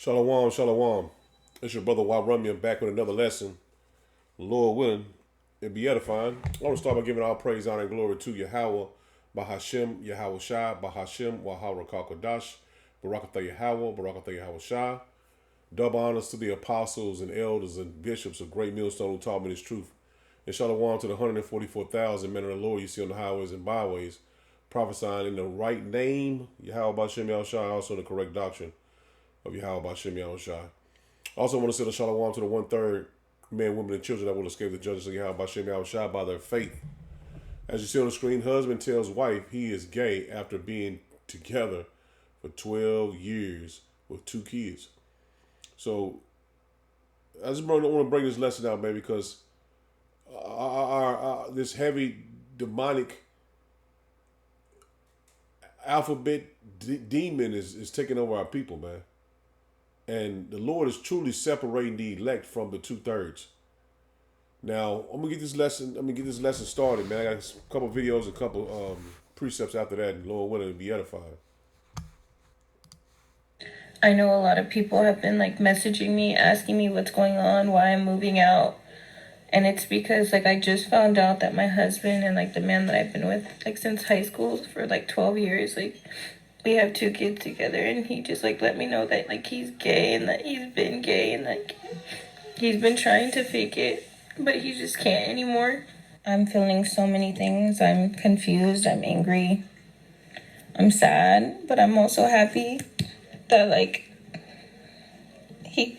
Shalom, shalom. It's your brother Warumyan back with another lesson. Lord willing, it be edifying. I want to start by giving all praise, honor, and glory to Yahweh, Bahashem, Yahweh Shai, Bahashem, Wahara Kakadash, Barakatha Yahweh, Barakatha Yahweh Shai. Double honors to the apostles and elders and bishops of Great Millstone who taught me this truth. And shalom to the 144,000 men of the Lord you see on the highways and byways, prophesying in the right name, Yahweh Bashem Yahweh Shai, also in the correct doctrine of Yahweh Bashem Yahweh Shai. Also want to send a shalom to the one-third men, women, and children that will escape the judgments of Yahweh Bashem Yahweh Shai by their faith. As you see on the screen, husband tells wife he is gay after being together for 12 years with 2 kids. So I just want to bring this lesson out, man, because this heavy demonic alphabet demon is taking over our people, man. And the Lord is truly separating the elect from the 2/3. Now I'm gonna get this lesson. I'm gonna get this lesson started, man. I got a couple videos, a couple precepts after that, and Lord willing, to be edifying. I know a lot of people have been like messaging me, asking me what's going on, why I'm moving out. And it's because like I just found out that my husband and like the man that I've been with like since high school for like 12 years, like we have 2 kids together, and he just like let me know that like he's gay and that he's been gay and like he's been trying to fake it, but he just can't anymore. I'm feeling so many things. I'm confused, I'm angry, I'm sad, but I'm also happy that like he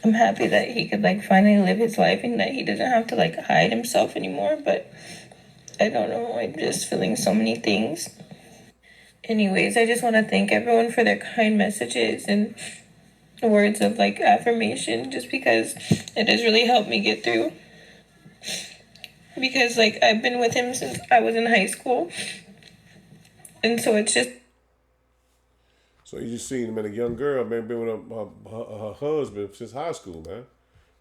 I'm happy that he could like finally live his life and that he doesn't have to like hide himself anymore. But I don't know, I'm just feeling so many things. Anyways, I just want to thank everyone for their kind messages and words of like affirmation, just because it has really helped me get through. Because like I've been with him since I was in high school, and so it's just. So you just seen, man, a young girl, man, been with her husband since high school, man.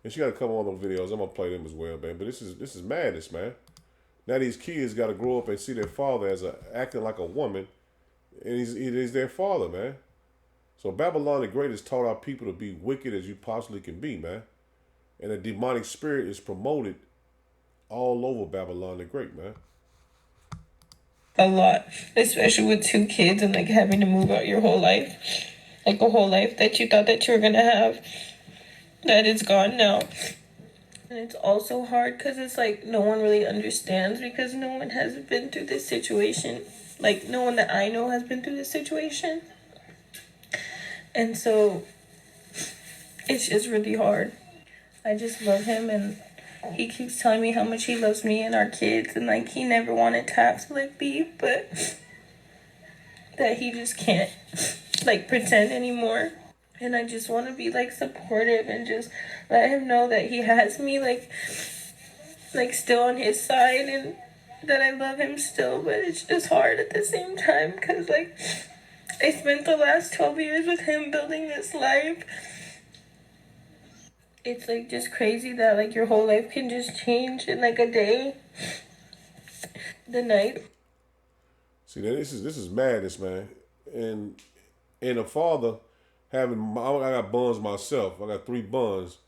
And she got a couple of those videos. I'm gonna play them as well, man. But this is madness, man. Now these kids got to grow up and see their father as acting like a woman, and he's their father, man. So Babylon the Great has taught our people to be wicked as you possibly can be, man. And a demonic spirit is promoted all over Babylon the Great, man. A lot, especially with 2 kids and like having to move out your whole life, like a whole life that you thought that you were gonna have, that is gone now. And it's also hard because it's like no one really understands, because no one has been through this situation. Like no one that I know has been through this situation. And so it's just really hard. I just love him, and he keeps telling me how much he loves me and our kids, and like he never wanted to have to like leave, but that he just can't like pretend anymore. And I just want to be like supportive and just let him know that he has me like still on his side, and that I love him still. But it's just hard at the same time, because like I spent the last 12 years with him building this life. It's like just crazy that like your whole life can just change in like a day, the night. See, this is madness, man. And a father I got buns myself. I got 3 buns.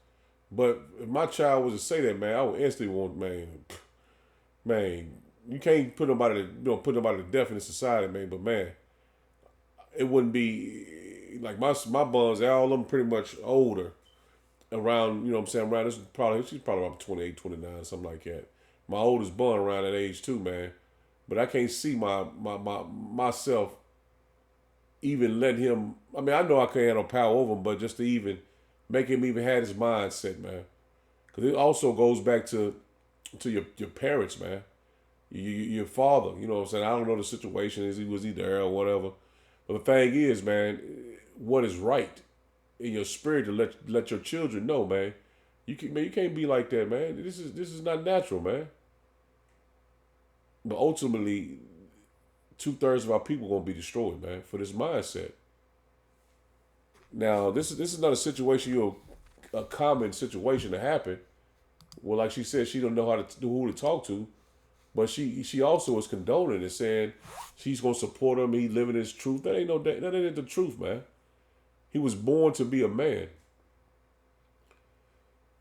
But if my child was to say that, man, I would instantly want, man, you can't put nobody to death in this society, man. But man, it wouldn't be like my buns. All of them pretty much older, around, you know what I'm saying, around this she's probably about 28, 29, something like that. My oldest bun around that age too, man. But I can't see myself even let him. I mean, I know I can't have no power over him, but just to even make him even have his mindset, man. Because it also goes back to your parents, man. Your father, you know what I'm saying. I don't know the situation, is he was he there or whatever. But the thing is, man, what is right in your spirit to let your children know, man. You can't be like that, man. This is not natural, man. But ultimately, 2/3 of our people gonna be destroyed, man, for this mindset. Now, this is not a situation a common situation to happen. Well, like she said, she don't know how to do who to talk to, but she also is condoning and saying she's gonna support him. He living his truth. That ain't the truth, man. He was born to be a man.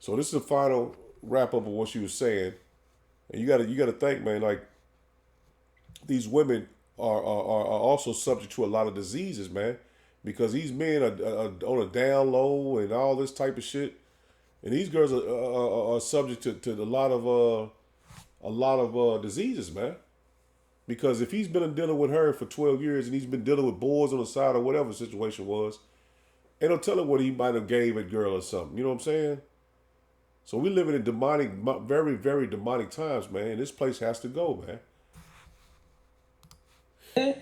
So this is the final wrap up of what she was saying. And you gotta think, man, like these women are also subject to a lot of diseases, man. Because these men are on a down low and all this type of shit. And these girls are subject to a lot of diseases, man. Because if he's been dealing with her for 12 years and he's been dealing with boys on the side or whatever the situation was, ain't no telling what he might have gave a girl or something. You know what I'm saying? So we living in demonic, very, very demonic times, man. And this place has to go, man.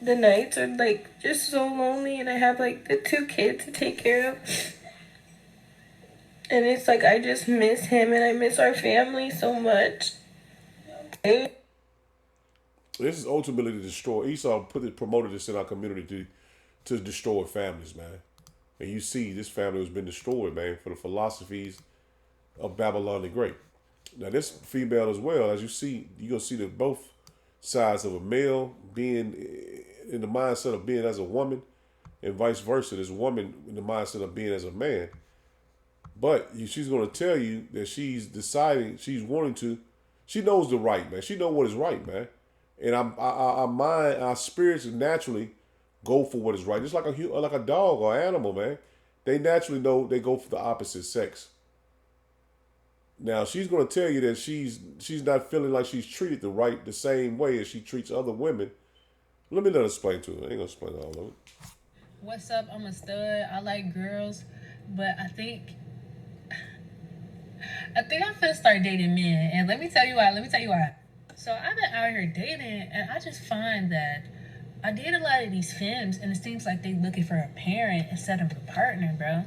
The nights are like just so lonely, and I have like the two kids to take care of. And it's like I just miss him and I miss our family so much. This is ultimately to destroy. Esau promoted this in our community to destroy families, man. And you see, this family has been destroyed, man, for the philosophies of Babylon the Great. Now, this female as well, as you see, you're going to see that both sides of a male being in the mindset of being as a woman and vice versa. This woman in the mindset of being as a man. But she's going to tell you that she's deciding, she's wanting to, she knows the right, man. She knows what is right, man. And our mind, our spirits naturally go for what is right. Just like a dog or animal, man. They naturally know they go for the opposite sex. Now she's going to tell you that she's not feeling like she's treated the same way as she treats other women. Let me explain to her. I ain't gonna explain all of it. What's up? I'm a stud. I like girls, but I think I'm finna start dating men, and let me tell you why. So I've been out here dating, and I just find that I date a lot of these femmes, and it seems like they looking for a parent instead of a partner, bro.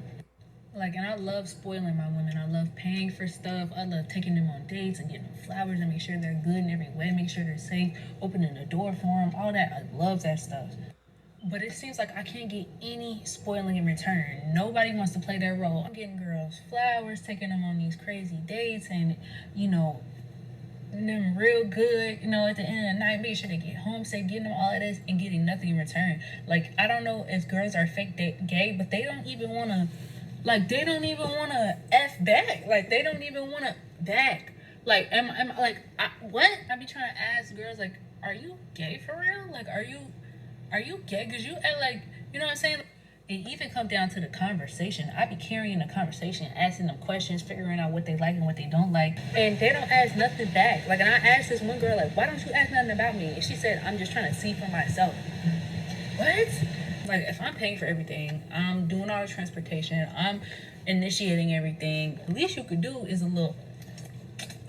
Like, and I love spoiling my women. I love paying for stuff. I love taking them on dates and getting them flowers and make sure they're good in every way, make sure they're safe, opening the door for them, all that. I love that stuff. But it seems like I can't get any spoiling in return. Nobody wants to play their role. I'm getting girls flowers, taking them on these crazy dates, and, them real good, at the end of the night, make sure they get home safe, getting them all of this and getting nothing in return. Like, I don't know if girls are fake gay, but they don't even want to, F back. Like, they don't even want to back. Like, what? I be trying to ask girls, like, are you gay for real? Like, are you gay? Because you act like, you know what I'm saying? It even come down to the conversation. I be carrying the conversation, asking them questions, figuring out what they like and what they don't like. And they don't ask nothing back. Like, and I asked this one girl, like, why don't you ask nothing about me? And she said, I'm just trying to see for myself. What? Like, if I'm paying for everything, I'm doing all the transportation, I'm initiating everything, the least you could do is a little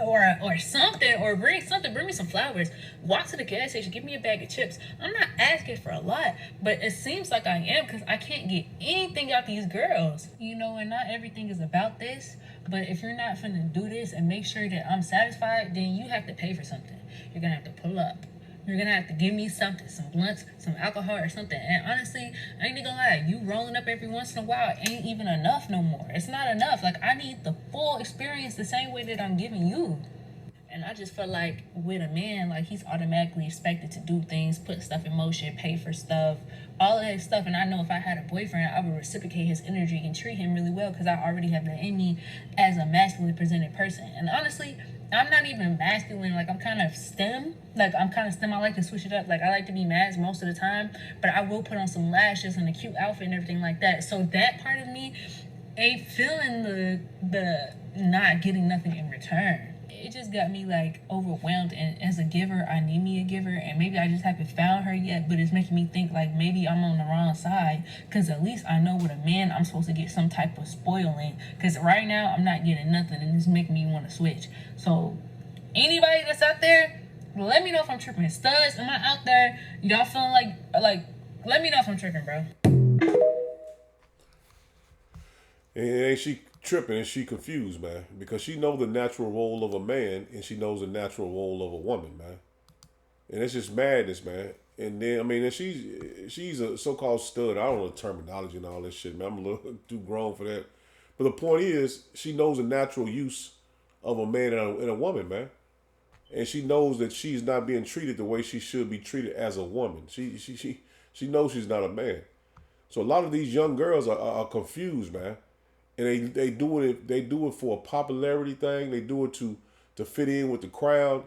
or something, or bring me some flowers, walk to the gas station, give me a bag of chips. I'm not asking for a lot, but it seems like I am, because I can't get anything out these girls, and not everything is about this. But if you're not finna do this and make sure that I'm satisfied, then you have to pay for something. You're gonna have to pull up. You're gonna have to give me something, some blunts, some alcohol or something. And honestly, I ain't gonna lie, you rolling up every once in a while ain't even enough no more. It's not enough. Like, I need the full experience the same way that I'm giving you. And I just feel like with a man, like, he's automatically expected to do things, put stuff in motion, pay for stuff, all of that stuff. And I know if I had a boyfriend, I would reciprocate his energy and treat him really well, because I already have that in me as a masculinely presented person. And honestly, I'm not even masculine. Like, I'm kind of STEM. I like to switch it up. Like, I like to be masc most of the time, but I will put on some lashes and a cute outfit and everything like that. So that part of me ain't feeling the not getting nothing in return. It just got me, like, overwhelmed, and as a giver, I need me a giver, and maybe I just haven't found her yet, but it's making me think, like, maybe I'm on the wrong side, because at least I know with a man, I'm supposed to get some type of spoiling, because right now, I'm not getting nothing, and it's making me want to switch. So, anybody that's out there, let me know if I'm tripping. Studs, am I out there? Y'all feeling like, let me know if I'm tripping, bro. And ain't she tripping and she confused, man, because she knows the natural role of a man and she knows the natural role of a woman, man. And it's just madness, man. And then, I mean, and she's a so-called stud. I don't know the terminology and all this shit, man. I'm a little too grown for that. But the point is, she knows the natural use of a man and a woman, man. And she knows that she's not being treated the way she should be treated as a woman. She knows she's not a man. So a lot of these young girls are confused, man, and they do it for a popularity thing. They do it to fit in with the crowd,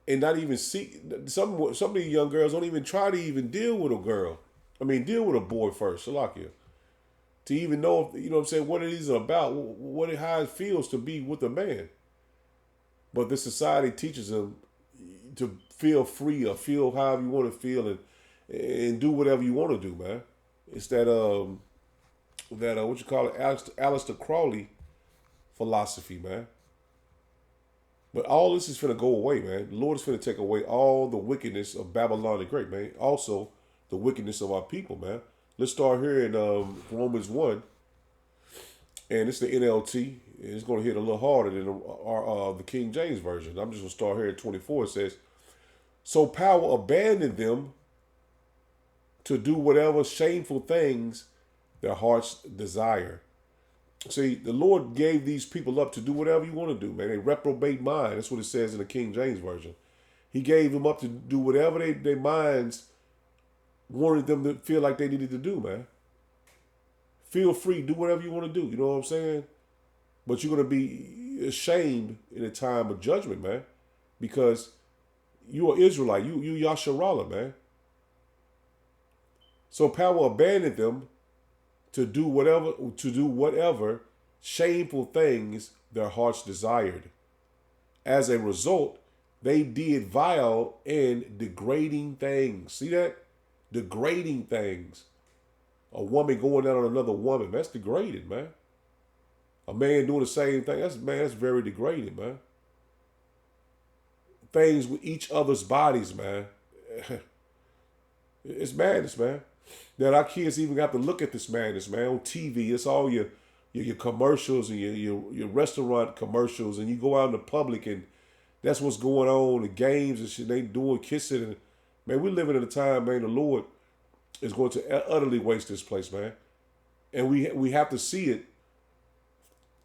and not even see some of these young girls don't even try to even deal with a girl. I mean, deal with a boy first, Salakia, to even know if, you know what I'm saying, what it is about, how it feels to be with a man. But this society teaches them to feel free or feel however you want to feel and do whatever you want to do, man. It's that what you call it, Aleister Crowley philosophy, man. But all this is finna go away, man. The Lord is finna take away all the wickedness of Babylon the Great, man. Also, the wickedness of our people, man. Let's start here in Romans 1, and it's the NLT. And it's going to hit a little harder than the King James Version. I'm just going to start here at 24. It says, so power abandoned them to do whatever shameful things their hearts desire. See, the Lord gave these people up to do whatever you want to do, man. They reprobate mind. That's what it says in the King James Version. He gave them up to do whatever their minds wanted them to feel like they needed to do, man. Feel free, do whatever you want to do. You know what I'm saying? But you're going to be ashamed in a time of judgment, man, because you're Israelite. You Yasharallah, man. So power abandoned them to do whatever shameful things their hearts desired. As a result, they did vile and degrading things. See that? Degrading things. A woman going down on another woman. That's degrading, man. A man doing the same thing. That's very degrading, man. Things with each other's bodies, man. It's madness, man. That our kids even got to look at this madness, man, on TV. It's all your commercials and your restaurant commercials, and you go out in the public and that's what's going on. The games and shit they doing, kissing, and man, we're living in a time, man. The Lord is going to utterly waste this place, man, and we have to see it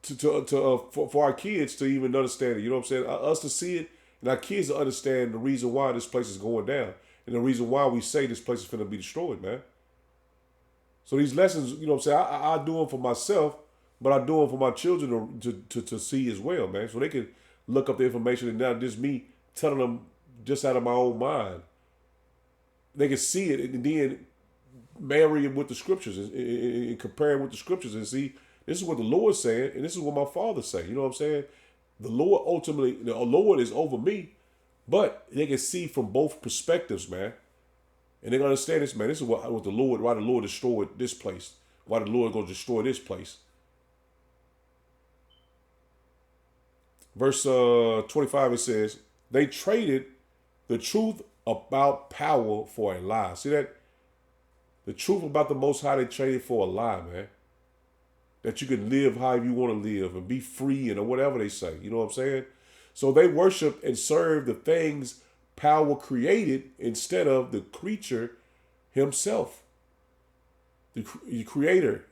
for our kids to even understand it. You know what I'm saying? Us to see it and our kids to understand the reason why this place is going down and the reason why we say this place is going to be destroyed, man. So these lessons, you know what I'm saying, I do them for myself, but I do them for my children to see as well, man. So they can look up the information and not just me telling them just out of my own mind. They can see it and then marry it with the scriptures and compare it with the scriptures and see this is what the Lord's saying and this is what my Father's saying. You know what I'm saying? The Lord ultimately, the Lord is over me, but they can see from both perspectives, man. And they're gonna understand this, man. This is what the Lord, why the Lord destroyed this place, why the Lord gonna destroy this place. Verse 25, it says, they traded the truth about power for a lie. See that? The truth about the Most High, they traded for a lie, man. That you can live however you want to live and be free and or whatever they say. You know what I'm saying? So they worship and serve the things power created instead of the creature himself, the creator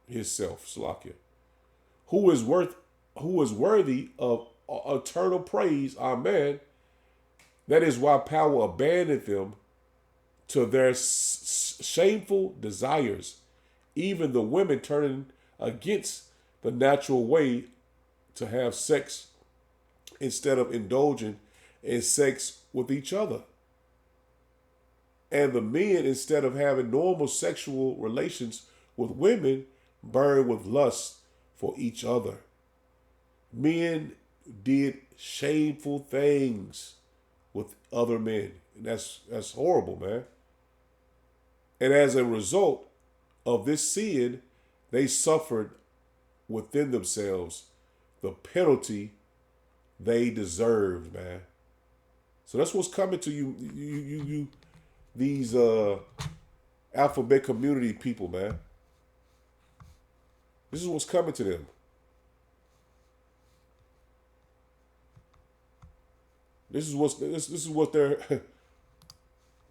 himself, Salakia, who is worthy of eternal praise. Amen. That is why power abandoned them to their shameful desires, even the women turning against the natural way to have sex instead of indulging in sex with each other. And the men, instead of having normal sexual relations with women, burn with lust for each other. Men did shameful things with other men. And that's horrible, man. And as a result of this sin, they suffered within themselves the penalty they deserved, man. So that's what's coming to you these alphabet community people, man. This is what's coming to them. This is what their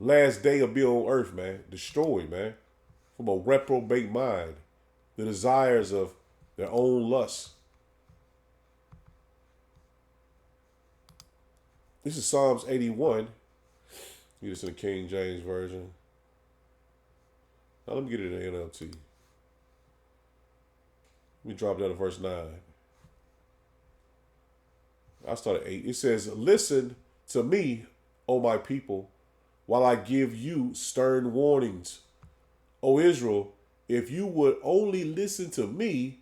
last day will be on earth, man. Destroyed, man. From a reprobate mind. The desires of their own lusts. This is Psalms 81. Read this in the King James Version. Now let me get it in the NLT. Let me drop down to verse 9. I start at 8. It says, "Listen to me, O my people, while I give you stern warnings. O Israel, if you would only listen to me,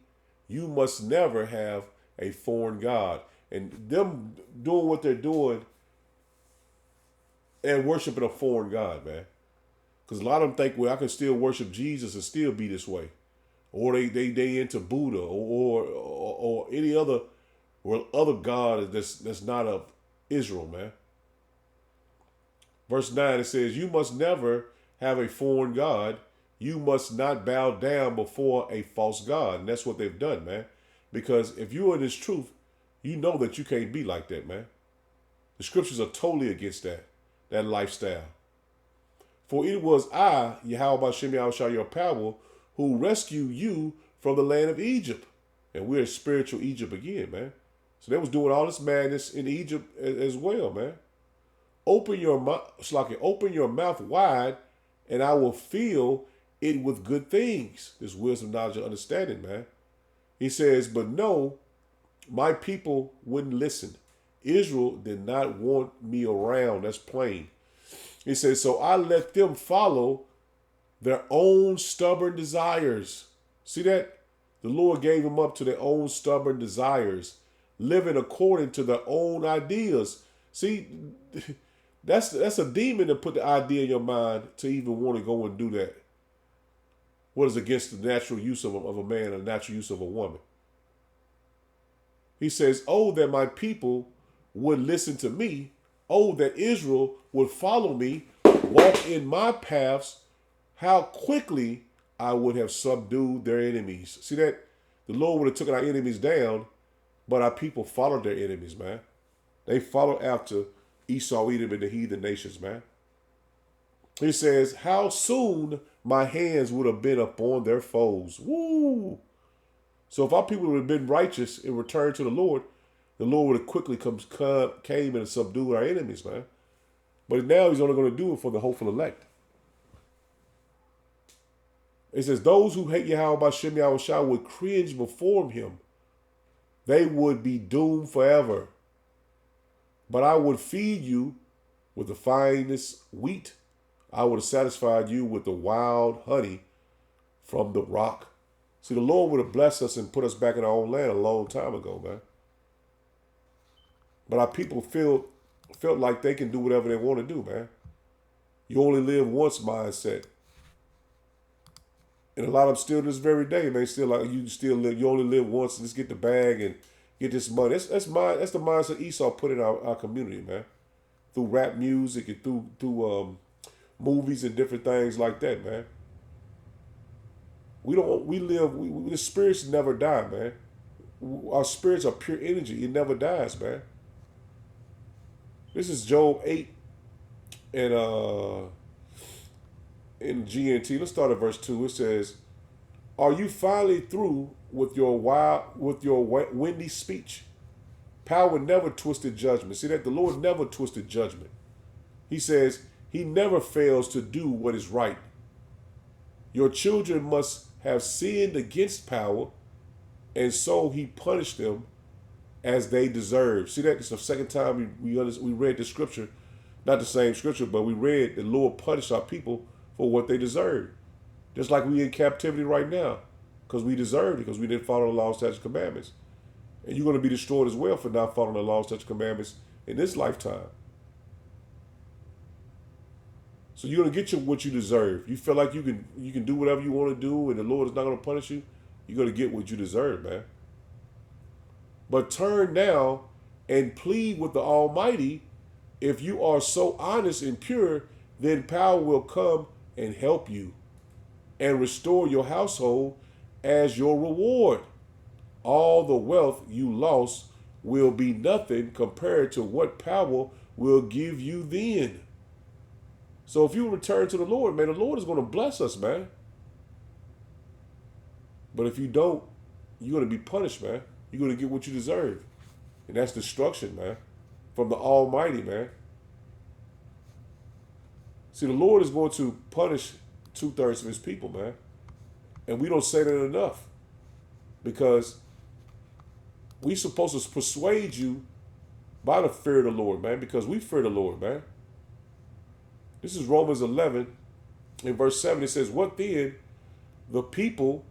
you must never have a foreign God." And them doing what they're doing and worshiping a foreign God, man. Because a lot of them think, well, I can still worship Jesus and still be this way. Or they into Buddha or any other God that's not of Israel, man. Verse 9, it says, "You must never have a foreign God. You must not bow down before a false God." And that's what they've done, man. Because if you're in this truth, you know that you can't be like that, man. The scriptures are totally against that lifestyle. "For it was I, Yahweh Bashem Yahushua, your power, who rescued you from the land of Egypt." And we're in spiritual Egypt again, man. So they was doing all this madness in Egypt as well, man. Open your mouth wide, and I will fill it with good things. This wisdom, knowledge, and understanding, man. He says, "But no, my people wouldn't listen. Israel did not want me around." That's plain. He says, "So I let them follow their own stubborn desires." See that? The Lord gave them up to their own stubborn desires, living according to their own ideas. See, that's a demon to put the idea in your mind to even want to go and do that. What is against the natural use of a man and the natural use of a woman? He says, "Oh, that my people would listen to me. Oh, that Israel would follow me, walk in my paths. How quickly I would have subdued their enemies." See that? The Lord would have taken our enemies down, but our people followed their enemies, man. They followed after Esau, Edom, and the heathen nations, man. He says, "How soon my hands would have been upon their foes." Woo! So if our people would have been righteous and returned to the Lord would have quickly came and subdued our enemies, man. But now he's only going to do it for the hopeful elect. It says, "Those who hate Yahweh Bashem Yahushua would cringe before him. They would be doomed forever. But I would feed you with the finest wheat. I would have satisfied you with the wild honey from the rock." See, the Lord would have blessed us and put us back in our own land a long time ago, man. But our people felt like they can do whatever they want to do, man. You only live once mindset. And a lot of them still to this very day, man, still like you only live once, just get the bag and get this money. That's the mindset Esau put in our community, man. Through rap music and through movies and different things like that, man. The spirits never die, man. Our spirits are pure energy. It never dies, man. This is Job 8 and in GNT. Let's start at verse 2. It says, "Are you finally through with your windy speech? Power never twisted judgment." See that? The Lord never twisted judgment. He says he never fails to do what is right. "Your children must have sinned against power, and so he punished them as they deserve." See that? It's the second time we read the scripture. Not the same scripture, but we read the Lord punished our people for what they deserved. Just like we in captivity right now, because we deserved it, because we didn't follow the laws, statutes, and commandments. And you're going to be destroyed as well for not following the laws, statutes, and commandments in this lifetime. So you're going to get what you deserve. You feel like you can do whatever you want to do, and the Lord is not going to punish you. You're going to get what you deserve, man. "But turn now and plead with the Almighty. If you are so honest and pure, then power will come and help you and restore your household as your reward. All the wealth you lost will be nothing compared to what power will give you then." So if you return to the Lord, man, the Lord is going to bless us, man. But if you don't, you're going to be punished, man. You're going to get what you deserve. And that's destruction, man, from the Almighty, man. See, the Lord is going to punish 2/3 of his people, man. And we don't say that enough because we supposed to persuade you by the fear of the Lord, man, because we fear the Lord, man. This is Romans 11 in verse 7. It says, what then? The people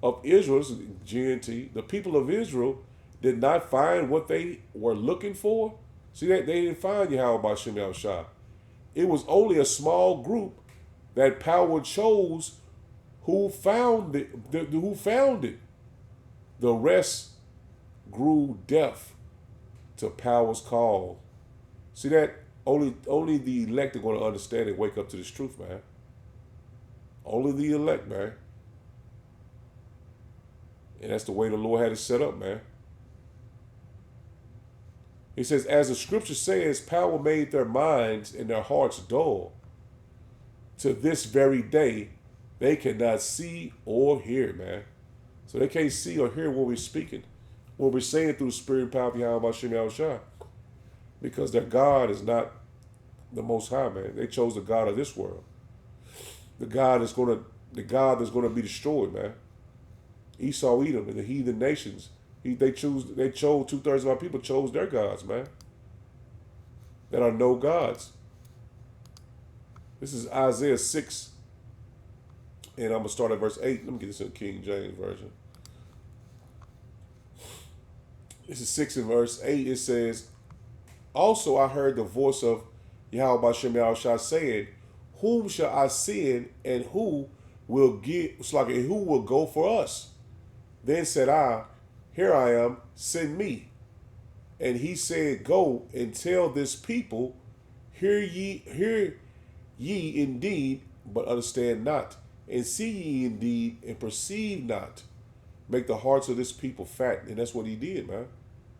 of Israel, GNT, the people of Israel did not find what they were looking for. See, they didn't find Yahweh Bashem Yahushua. It was only a small group that power chose who found it. Who found it. The rest grew deaf to power's call. See that? Only the elect are going to understand and wake up to this truth, man. Only the elect, man. And that's the way the Lord had it set up, man. He says, as the scripture says, power made their minds and their hearts dull. To this very day, they cannot see or hear, man. So they can't see or hear what we're speaking, what we're saying through the spirit and power of Yahweh Hashem Yahushua. Because their God is not the Most High, man. They chose the God of this world. The God that's going to be destroyed, man. Esau, Edom, and the heathen nations. They chose 2/3 of our people chose their gods, man. That are no gods. This is Isaiah 6. And I'm going to start at verse 8. Let me get this in the King James Version. This is 6 and verse 8. It says, also I heard the voice of Yahweh Bashem Yahushua saying, whom shall I send and who will go for us? Then said I, here I am, send me. And he said, go and tell this people, hear ye indeed, but understand not, and see ye indeed, and perceive not. Make the hearts of this people fat. And that's what he did, man.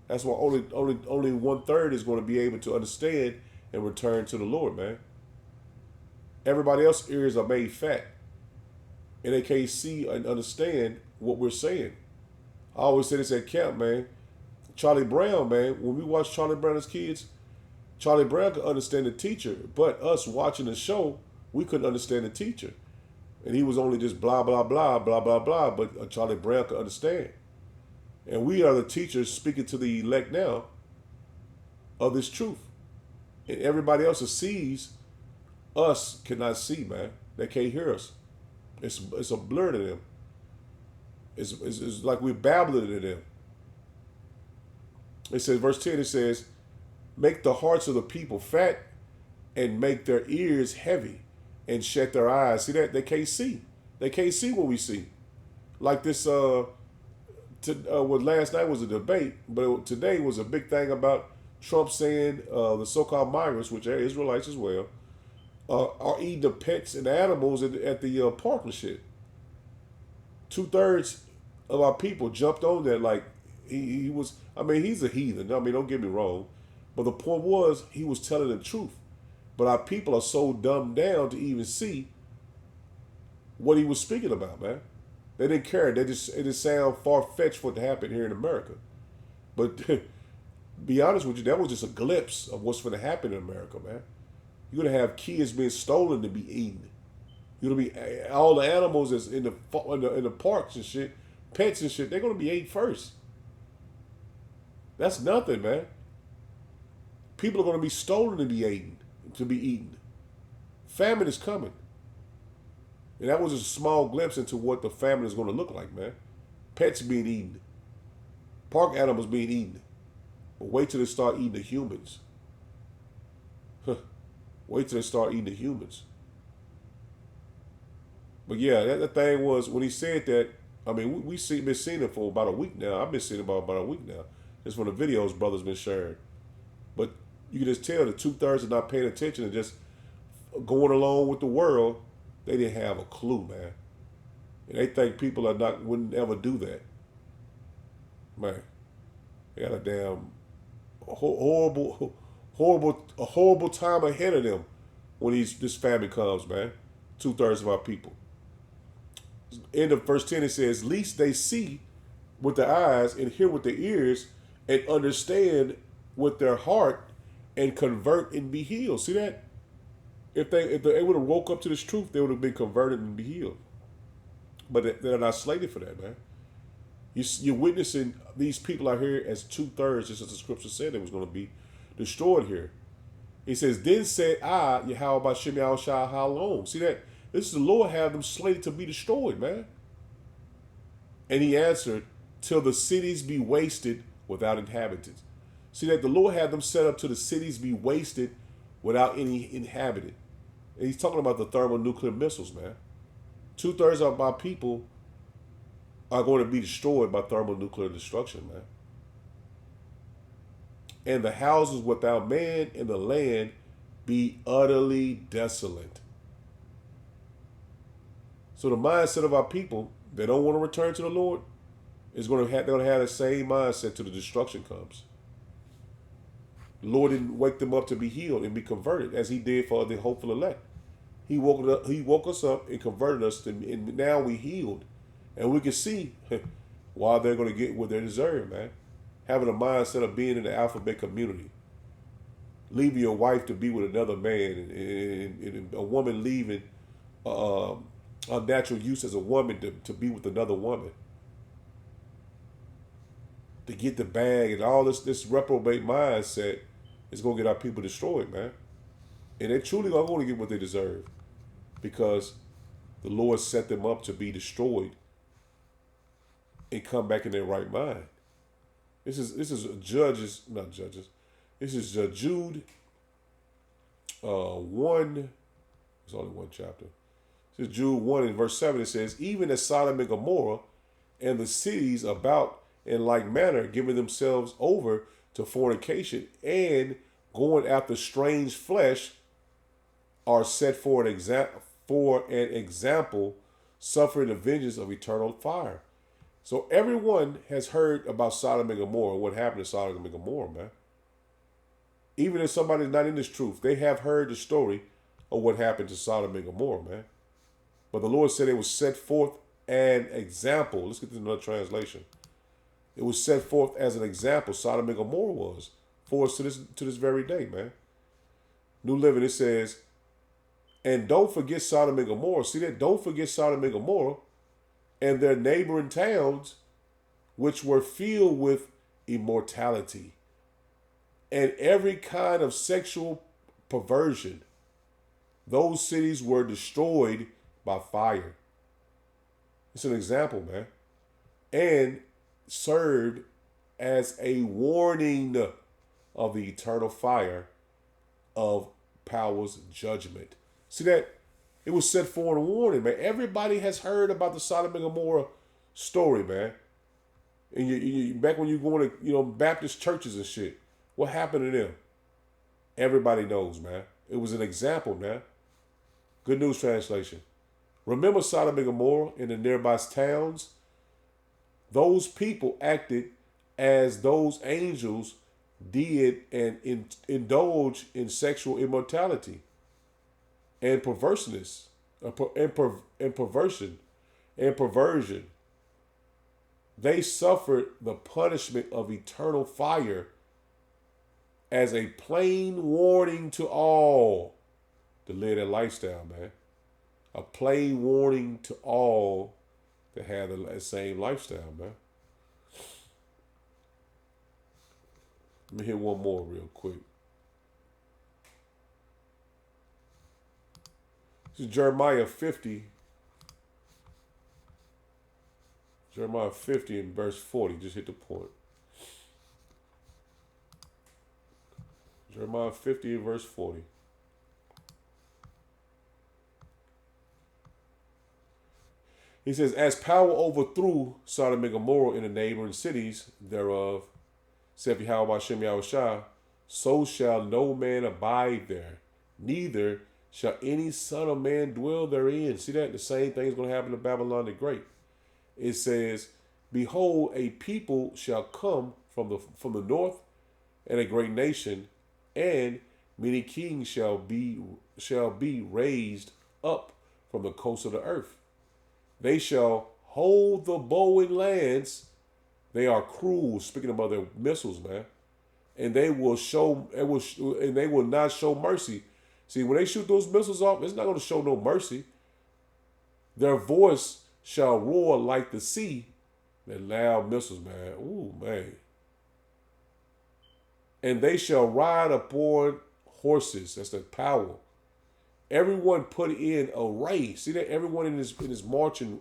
That's why only 1/3 is going to be able to understand and return to the Lord, man. Everybody else's ears are made fat, and they can't see and understand what we're saying. I always say this at camp, man. Charlie Brown, man, when we watch Charlie Brown as kids, Charlie Brown could understand the teacher, but us watching the show, we couldn't understand the teacher. And he was only just blah, blah, blah, blah, blah, blah, but Charlie Brown could understand. And we are the teachers speaking to the elect now of this truth. And everybody else that sees us cannot see, man. They can't hear us. It's a blur to them. It's like we're babbling to them. It says, verse 10, it says, make the hearts of the people fat and make their ears heavy and shut their eyes. See that? They can't see. They can't see what we see. Like this, last night was a debate, but today was a big thing about Trump saying the so-called migrants, which are Israelites as well, are eating the pets and animals at the park and shit. 2/3 of our people jumped on that like he was. I mean, he's a heathen. I mean, don't get me wrong, but the point was he was telling the truth. But our people are so dumbed down to even see what he was speaking about, man. They didn't care. It just sound far-fetched for it to happen here in America. But be honest with you, that was just a glimpse of what's going to happen in America, man. You're going to have kids being stolen to be eaten. You're going to be all the animals that's in the parks and shit, pets and shit. They're going to be ate first. That's nothing, man. People are going to be stolen to be eaten. Famine is coming. And that was a small glimpse into what the famine is going to look like, man. Pets being eaten. Park animals being eaten. But wait till they start eating the humans. Wait till they start eating the humans. But yeah, that thing was, when he said that, I mean, we've been seeing it for about a week now. I've been seeing it about a week now. Just from the videos brothers been sharing. But you can just tell the 2/3 are not paying attention and just going along with the world. They didn't have a clue, man. And they think people wouldn't ever do that. Man, they got a damn horrible time ahead of them when this famine comes, man. 2/3 of our people. End of verse 10, it says, least they see with their eyes and hear with their ears and understand with their heart and convert and be healed. See that? If they would have woke up to this truth, they would have been converted and be healed. But they're not slated for that, man. You're witnessing these people out here as 2/3, just as the scripture said it was going to be destroyed here. He says, "Then said I, Yahweh Bashem Yahushua, how long?" See that? This is the Lord have them slated to be destroyed, man. And he answered, "Till the cities be wasted without inhabitants." See that the Lord had them set up till the cities be wasted without any inhabitant. And he's talking about the thermonuclear missiles, man. 2/3 of my people are going to be destroyed by thermonuclear destruction, man. And the houses without man and the land be utterly desolate. So the mindset of our people, they don't want to return to the Lord, is going to have, they're going to have the same mindset till the destruction comes. The Lord didn't wake them up to be healed and be converted as he did for the hopeful elect. He woke us up and converted us, and now we healed. And we can see why they're going to get what they deserve, man. Having a mindset of being in the alphabet community. Leaving your wife to be with another man, and a woman leaving a natural use as a woman to be with another woman. To get the bag and all this reprobate mindset is going to get our people destroyed, man. And they truly are going to get what they deserve. Because the Lord set them up to be destroyed and come back in their right mind. This is Judges, not Judges. This is Jude 1. There's only one chapter. This is Jude 1 in verse 7. It says, "Even as Sodom and Gomorrah and the cities about in like manner, giving themselves over to fornication and going after strange flesh, are set for an example, suffering the vengeance of eternal fire." So everyone has heard about Sodom and Gomorrah, what happened to Sodom and Gomorrah, man. Even if somebody's not in this truth, they have heard the story of what happened to Sodom and Gomorrah, man. But the Lord said it was set forth an example. Let's get to another translation. It was set forth as an example. Sodom and Gomorrah was for us to this very day, man. New Living, it says, "And don't forget Sodom and Gomorrah." See that? Don't forget Sodom and Gomorrah and their neighboring towns, which were filled with immortality and every kind of sexual perversion. Those cities were destroyed by fire. It's an example, man. And served as a warning of the eternal fire of power's judgment. See that? It was set for a warning, man. Everybody has heard about the Sodom and Gomorrah story, man. And you back when you going to Baptist churches and shit, what happened to them? Everybody knows, man. It was an example, man. Good News Translation. Remember Sodom and Gomorrah in the nearby towns? Those people acted as those angels did and indulge in sexual immortality and perverseness, and perversion. They suffered the punishment of eternal fire as a plain warning to all to live that lifestyle, man. A plain warning to all to have the same lifestyle, man. Let me hit one more real quick. This is Jeremiah 50. Jeremiah 50 and verse 40. Just hit the point. Jeremiah 50 and verse 40. He says, "As power overthrew Sodom and Gomorrah in the neighboring cities thereof, saith Yahweh Hashem Yahushua, so shall no man abide there, neither shall any son of man dwell therein." See that? The same thing is going to happen to Babylon the Great. It says, "Behold, a people shall come from the north, and a great nation, and many kings shall be raised up from the coast of the earth. They shall hold the bow and lance. They are cruel," speaking about their missiles, man. "And they will not show mercy. See, when they shoot those missiles off, it's not going to show no mercy. Their voice shall roar like the sea. They're loud missiles, man. Ooh, man. And they shall ride upon horses. That's the power. Everyone put in array. See that? Everyone in his marching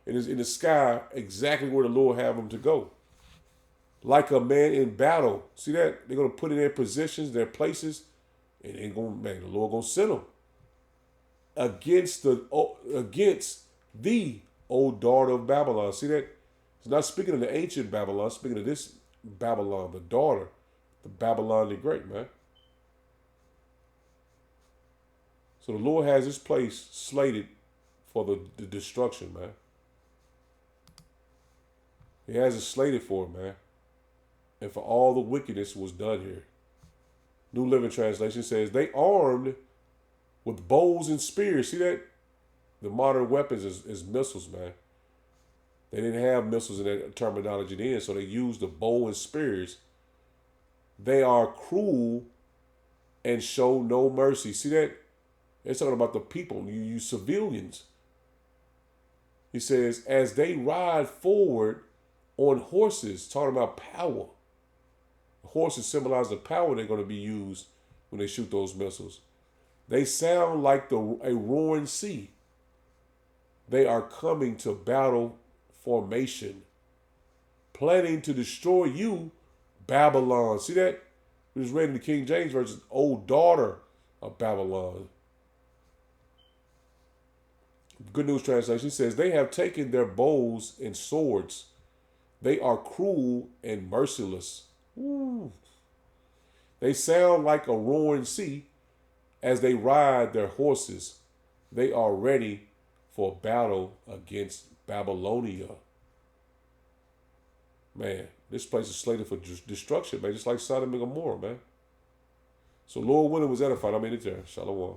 in the sky exactly where the Lord have them to go. Like a man in battle. See that? They're gonna put in their positions, their places, and the Lord gonna send them against the old daughter of Babylon. See that? It's not speaking of the ancient Babylon, it's speaking of this Babylon, the daughter, the Babylon the Great, man. So the Lord has this place slated for the destruction, man. He has it slated for it, man. And for all the wickedness was done here. New Living Translation says, they armed with bows and spears. See that? The modern weapons is missiles, man. They didn't have missiles in that terminology then, so they used the bow and spears. They are cruel and show no mercy. See that? It's talking about the people, you civilians. He says, as they ride forward on horses, talking about power. Horses symbolize the power they're going to be used when they shoot those missiles. They sound like a roaring sea. They are coming to battle formation, planning to destroy you, Babylon. See that? We just read in the King James Version, old daughter of Babylon. Good News Translation says, they have taken their bows and swords. They are cruel and merciless. Ooh. They sound like a roaring sea as they ride their horses. They are ready for battle against Babylonia. Man, this place is slated for destruction, man, just like Sodom and Gomorrah, man. So Lord willing was edified. I'm in it there. Shalom.